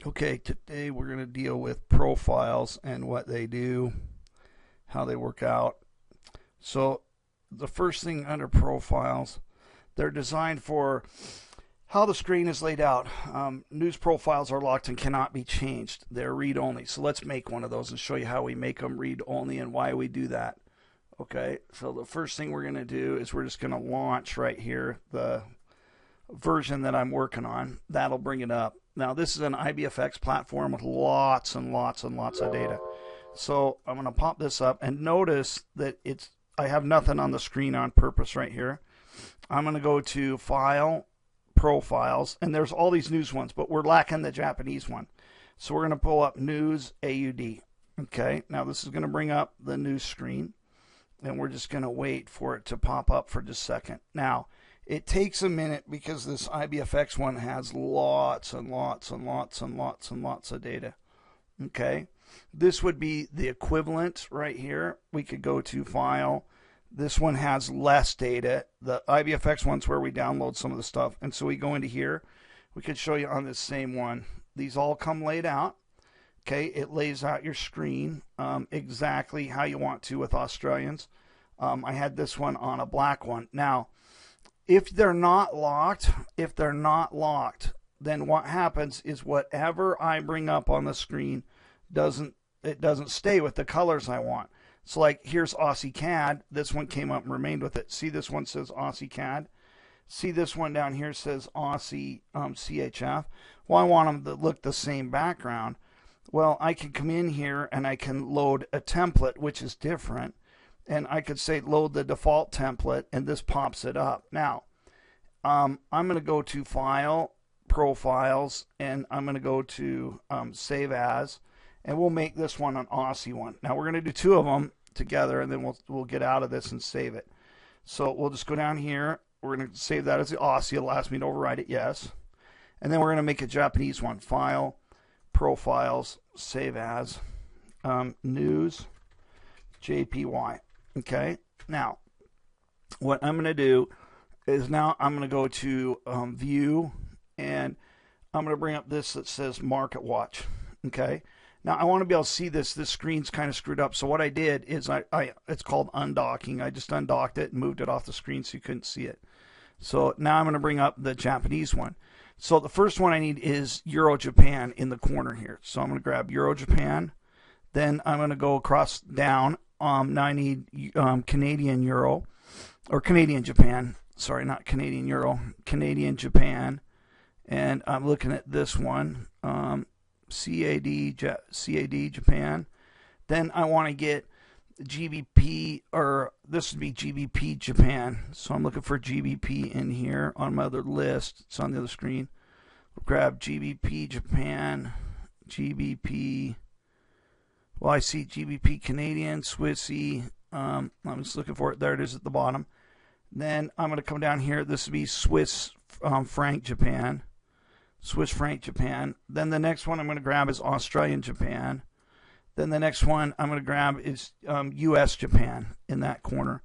Okay, today we're going to deal with profiles and what they do, how they work out. So, the first thing under profiles, they're designed for how the screen is laid out. News profiles are locked and cannot be changed. They're read only. So, let's make one of those and show you how we make them read only and why we do that. Okay, so the first thing we're going to do is we're just going to launch right here the version that I'm working on. That'll bring it up. Now, this is an IBFX platform with lots and lots and lots of data. So I'm going to pop this up and notice that I have nothing on the screen on purpose right here. I'm going to go to File, Profiles, and there's all these news ones, but we're lacking the Japanese one. So we're going to pull up News AUD. Okay, now this is going to bring up the news screen, and we're just going to wait for it to pop up for just a second. Now, it takes a minute because this IBFX one has lots and lots and lots and lots and lots of data. Okay, this would be the equivalent right here. We could go to File. This one has less data. The IBFX one's where we download some of the stuff. And so we go into here. We could show you on this same one. These all come laid out. Okay, it lays out your screen exactly how you want to with Australians. I had this one on a black one. Now, if they're not locked, then what happens is whatever I bring up on the screen doesn't stay with the colors I want. So like here's Aussie CAD. This one came up and remained with it. See, this one says Aussie CAD. See, this one down here says Aussie CHF. Well, I want them to look the same background. Well, I can come in here and I can load a template, which is different. And I could say load the default template, and this pops it up. Now, I'm going to go to File, Profiles, and I'm going to go to Save As, and we'll make this one an Aussie one. Now, we're going to do two of them together, and then we'll get out of this and save it. So we'll just go down here. We're going to save that as the Aussie. It'll ask me to override it, yes. And then we're going to make a Japanese one. File, Profiles, Save As, News, JPY. Okay, now what I'm going to do is now I'm going to go to View, and I'm going to bring up this that says Market Watch. Okay, now I want to be able to see this. This screen's kind of screwed up, so what I did is it's called undocking. I just undocked it and moved it off the screen so you couldn't see it. So now I'm going to bring up the Japanese one. So the first one I need is Euro Japan in the corner here. So I'm going to grab Euro Japan. Then I'm going to go across down. Now I need Canadian Euro, or Canadian Japan. Sorry, not Canadian Euro. Canadian Japan. And I'm looking at this one, CAD Japan. Then I want to get GBP, or this would be GBP Japan. So I'm looking for GBP in here on my other list. It's on the other screen. We'll grab GBP Japan, GBP. Well, I see GBP Canadian, Swissy. I'm just looking for it. There it is at the bottom. Then I'm going to come down here. This would be Swiss franc Japan. Swiss franc Japan. Then the next one I'm going to grab is Australian Japan. Then the next one I'm going to grab is US Japan in that corner.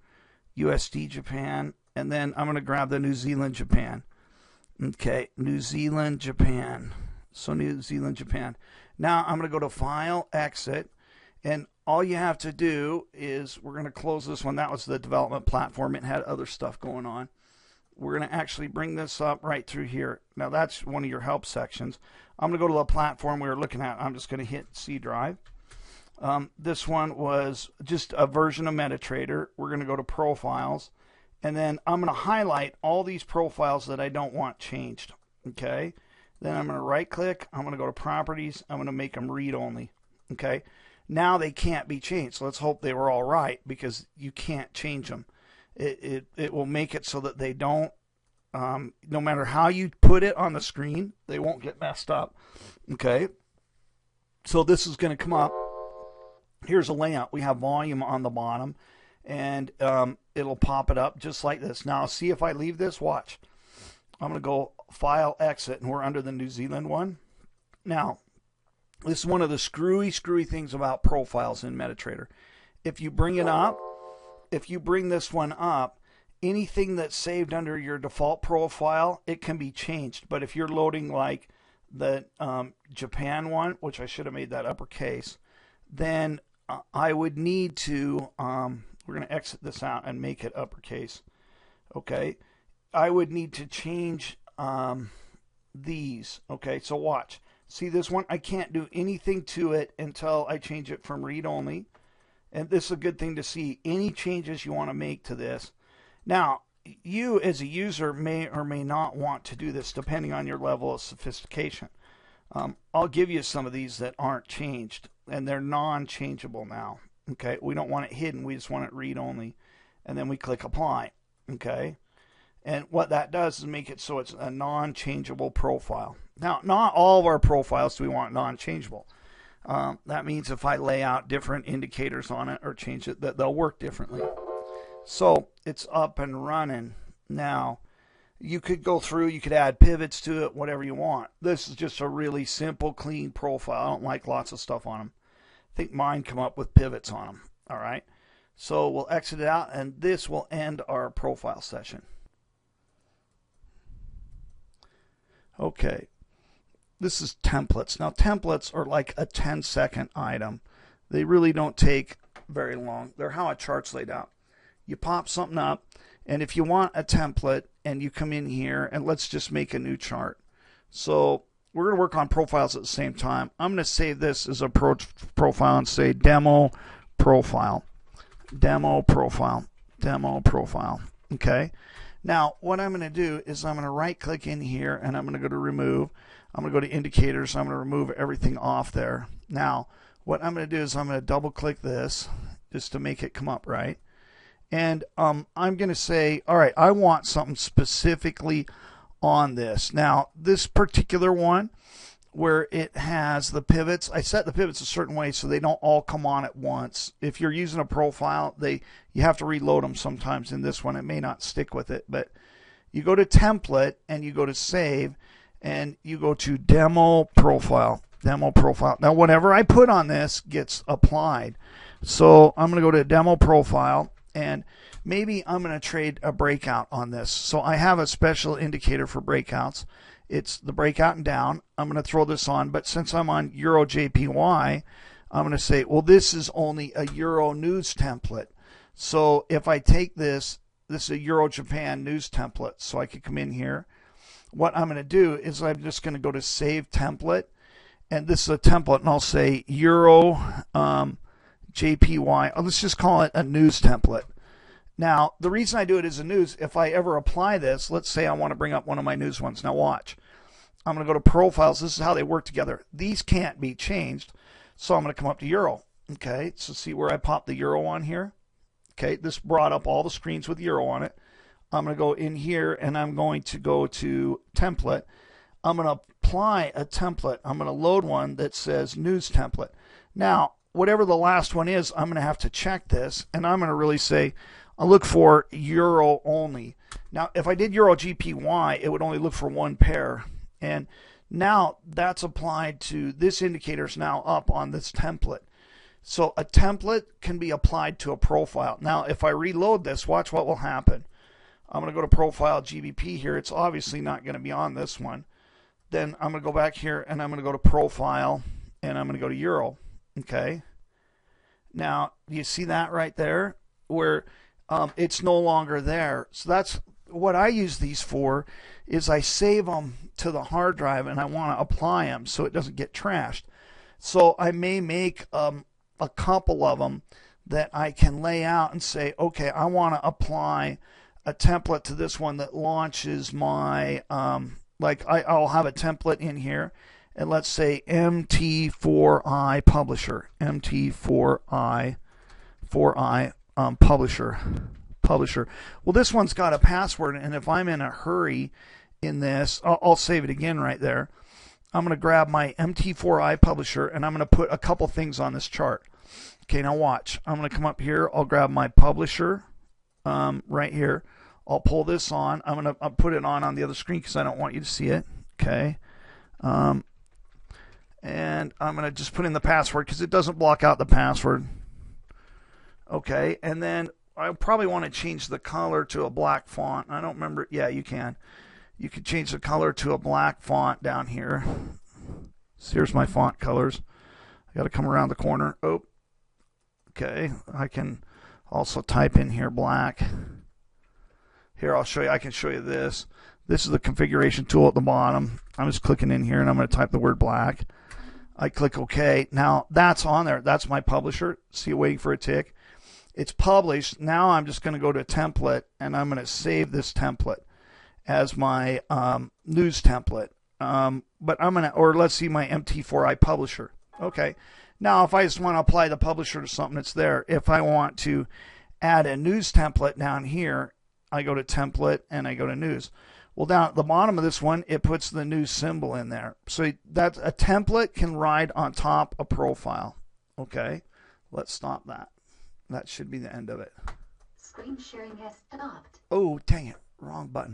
USD Japan. And then I'm going to grab the New Zealand Japan. Okay, New Zealand Japan. So New Zealand Japan. Now I'm going to go to File, Exit. And all you have to do is, we're going to close this one. That was the development platform. It had other stuff going on. We're going to actually bring this up right through here. Now, that's one of your help sections. I'm going to go to the platform we were looking at. I'm just going to hit C drive. This one was just a version of Metrdaer. We're going to go to Profiles. And then I'm going to highlight all these profiles that I don't want changed. Okay. Then I'm going to right click. I'm going to go to Properties. I'm going to make them read only. Okay. Now they can't be changed. So let's hope they were all right, because you can't change them. It will make it so that they don't, no matter how you put it on the screen, they won't get messed up. Okay. So this is going to come up. Here's a layout. We have volume on the bottom, and it'll pop it up just like this. Now see if I leave this, watch. I'm going to go File, Exit, and we're under the New Zealand one. Now, this is one of the screwy things about profiles in Metrdaer. If you bring it up, if you bring this one up, anything that's saved under your default profile, it can be changed. But if you're loading like the Japan one, which I should have made that uppercase, then I would need to, we're going to exit this out and make it uppercase. Okay, I would need to change these. Okay, so watch. See this one? I can't do anything to it until I change it from read only. And this is a good thing to see. Any changes you want to make to this. Now, you as a user may or may not want to do this depending on your level of sophistication. I'll give you some of these that aren't changed, and they're non-changeable now. Okay, we don't want it hidden. We just want it read only. And then we click apply. Okay, and what that does is make it so it's a non-changeable profile. Now, not all of our profiles do we want non-changeable. That means if I lay out different indicators on it or change it, that they'll work differently. So it's up and running now. You could go through, you could add pivots to it, whatever you want. This is just a really simple, clean profile. I don't like lots of stuff on them. I think mine come up with pivots on them. All right. So we'll exit it out, and this will end our profile session. Okay. This is templates. Now, templates are like a 10-second item. They really don't take very long. They're how a chart's laid out. You pop something up, and if you want a template, and you come in here, and let's just make a new chart. So we're going to work on profiles at the same time. I'm going to save this as a profile and say demo profile. Demo profile. Demo profile. Okay. Now, what I'm going to do is I'm going to right-click in here, and I'm going to go to remove. I'm going to go to indicators. I'm going to remove everything off there. Now, what I'm going to do is I'm going to double-click this just to make it come up right. And I'm going to say, all right, I want something specifically on this. Now, this particular one where it has the pivots, I set the pivots a certain way so they don't all come on at once. If you're using a profile, you have to reload them sometimes. In this one, it may not stick with it. But you go to template, and you go to save, and you go to demo profile. Demo profile. Now, whatever I put on this gets applied. So I'm going to go to demo profile. And maybe I'm going to trade a breakout on this. So I have a special indicator for breakouts. It's the breakout and down. I'm going to throw this on. But since I'm on Euro JPY, I'm going to say, well, this is only a Euro news template. So if I take this is a Euro Japan news template. So I could come in here. What I'm going to do is I'm just going to go to save template. And this is a template. And I'll say Euro JPY. Let's just call it a news template. Now, the reason I do it as a news, if I ever apply this, let's say I want to bring up one of my news ones. Now watch. I'm going to go to profiles. This is how they work together. These can't be changed. So I'm going to come up to Euro. Okay, so see where I popped the Euro on here? Okay, this brought up all the screens with Euro on it. I'm going to go in here, and I'm going to go to template. I'm going to apply a template. I'm going to load one that says news template. Now, whatever the last one is, I'm going to have to check this, and I'm going to really say, I'll look for Euro only. Now, if I did Euro GPY, it would only look for one pair. And now that's applied to this indicator is now up on this template. So a template can be applied to a profile. Now, if I reload this, watch what will happen. I'm going to go to profile GBP here. It's obviously not going to be on this one. Then I'm going to go back here, and I'm going to go to profile, and I'm going to go to Euro. Okay. Now, do you see that right there? Where it's no longer there. So that's what I use these for, is I save them to the hard drive, and I want to apply them so it doesn't get trashed. So I may make a couple of them that I can lay out and say, okay, I want to apply a template to this one that launches my, I'll have a template in here, and let's say MT4I publisher, MT4I publisher. Well, this one's got a password, and if I'm in a hurry in this, I'll save it again right there. I'm going to grab my MT4I publisher, and I'm going to put a couple things on this chart. Okay, now watch. I'm going to come up here. I'll grab my publisher right here. I'll pull this on. I'll put it on the other screen because I don't want you to see it. Okay. And I'm going to just put in the password because it doesn't block out the password. Okay, and then I probably want to change the color to a black font. I don't remember. Yeah, you can. You could change the color to a black font down here. So here's my font colors. I got to come around the corner. Oh, okay. I can also type in here black. Here, I'll show you. I can show you this. This is the configuration tool at the bottom. I'm just clicking in here and I'm going to type the word black. I click OK. Now that's on there. That's my publisher. See it waiting for a tick. It's published. Now I'm just going to go to template and I'm going to save this template as my news template. But I'm going to, or let's see my MT4i publisher. Okay. Now if I just want to apply the publisher to something that's there, if I want to add a news template down here, I go to template and I go to news. Well, down at the bottom of this one, it puts the news symbol in there. So that a template can ride on top a profile. Okay, let's stop that. That should be the end of it. Screen sharing has stopped. Oh, dang it. Wrong button.